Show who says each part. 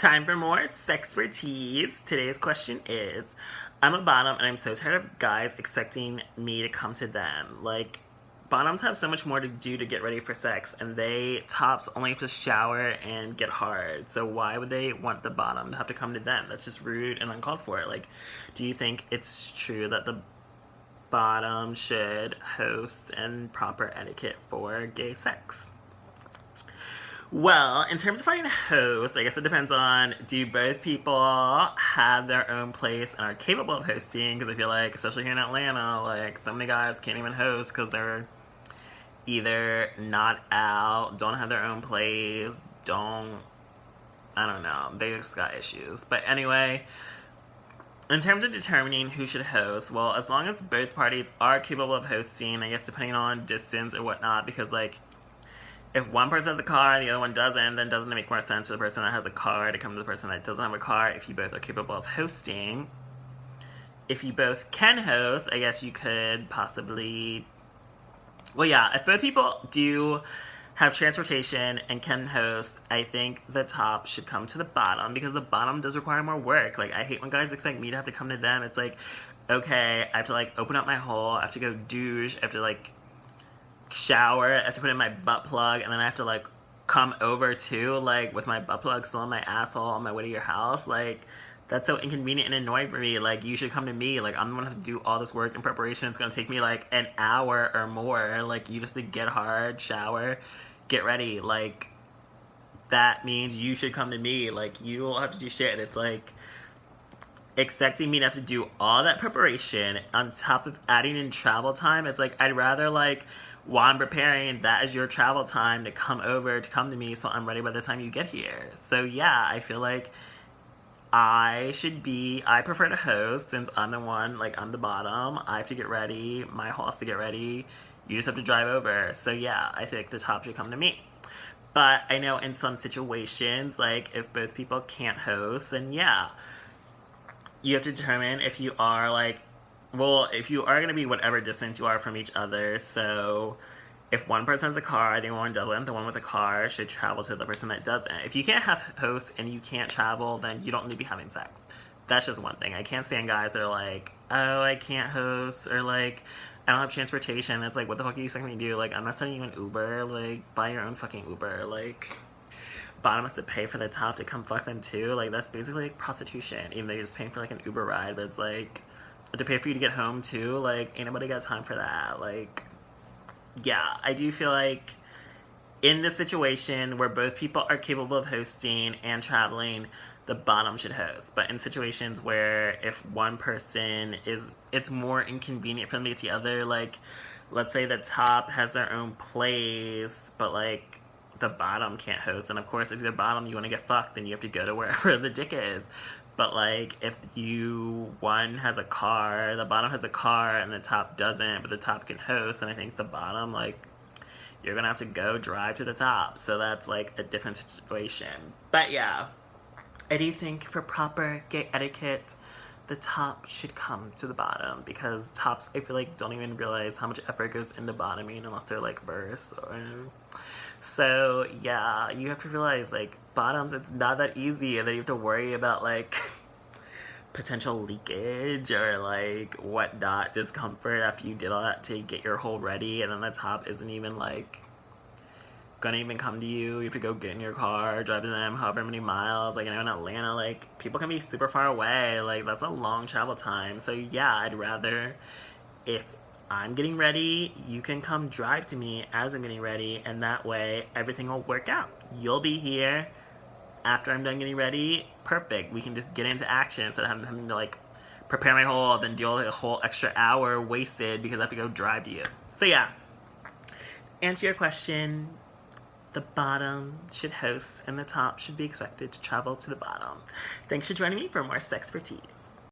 Speaker 1: Time for more SexxxPerTease. Today's question is, I'm a bottom and I'm so tired of guys expecting me to come to them. Like, bottoms have so much more to do to get ready for sex, and tops only have to shower and get hard. So why would they want the bottom to have to come to them? That's just rude and uncalled for. Like, do you think it's true that the bottom should host and proper etiquette for gay sex? Well, in terms of finding a host, I guess it depends on, do both people have their own place and are capable of hosting? Because I feel like, especially here in Atlanta, like, so many guys can't even host because they're either not out, don't have their own place, I don't know, they just got issues. But anyway, in terms of determining who should host, well, as long as both parties are capable of hosting, I guess depending on distance or whatnot, because, like, if one person has a car and the other one doesn't, then doesn't it make more sense for the person that has a car to come to the person that doesn't have a car if you both are capable of hosting? If you both can host, I guess you could possibly... Well, yeah, if both people do have transportation and can host, I think the top should come to the bottom, because the bottom does require more work. Like, I hate when guys expect me to have to come to them. It's like, okay, I have to, like, open up my hole, I have to go douche, I have to, like, shower, I have to put in my butt plug, and then I have to, like, come over too, like, with my butt plug still in my asshole on my way to your house. Like, that's so inconvenient and annoying for me. Like, you should come to me. Like, I'm gonna have to do all this work and preparation. It's gonna take me, like, an hour or more. Like, you just to get hard, shower, get ready. Like, that means you should come to me. Like, you don't have to do shit. It's like expecting me to have to do all that preparation on top of adding in travel time. It's like, I'd rather, like, while I'm preparing, that is your travel time to come to me, so I'm ready by the time you get here. So yeah, I feel like I prefer to host, since I'm the one, like, I'm the bottom. I have to get ready, my hall has to get ready, you just have to drive over. So yeah, I think the top should come to me. But I know in some situations, like, if both people can't host, then yeah, you have to determine if you are, like, well, if you are going to be whatever distance you are from each other. So if one person has a car, the one doesn't, the one with a car should travel to the person that doesn't. If you can't have hosts and you can't travel, then you don't need to be having sex. That's just one thing. I can't stand guys that are like, oh, I can't host, or like, I don't have transportation. It's like, what the fuck are you expecting me to do? Like, I'm not sending you an Uber. Like, buy your own fucking Uber. Like, bottom has to pay for the top to come fuck them too. Like, that's basically like prostitution, even though you're just paying for like an Uber ride. But it's like, to pay for you to get home too. Like, ain't nobody got time for that. Like, yeah, I do feel like in this situation where both people are capable of hosting and traveling, the bottom should host. But in situations where if one person it's more inconvenient for them to get to the other, like, let's say the top has their own place, but, like, the bottom can't host. And of course, if you're the bottom, you want to get fucked, then you have to go to wherever the dick is. But, like, if one has a car, the bottom has a car, and the top doesn't, but the top can host, and I think the bottom, like, you're gonna have to go drive to the top. So that's, like, a different situation. But yeah, I do think for proper gay etiquette, the top should come to the bottom, because tops, I feel like, don't even realize how much effort goes into bottoming unless they're, like, verse or... So yeah, you have to realize, like, bottoms, it's not that easy, and then you have to worry about, like, potential leakage or, like, whatnot, discomfort after you did all that to get your hole ready, and then the top isn't even, like, gonna even come to you. You have to go get in your car, drive to them however many miles. Like, I know in Atlanta, like, people can be super far away. Like, that's a long travel time. So yeah, I'd rather, if I'm getting ready, you can come drive to me as I'm getting ready, and that way everything will work out. You'll be here after I'm done getting ready. Perfect. We can just get into action instead of having to, like, prepare my hole, then deal with a whole extra hour wasted because I have to go drive to you. So yeah, answer your question, the bottom should host and the top should be expected to travel to the bottom. Thanks for joining me for more SexxxPerTease.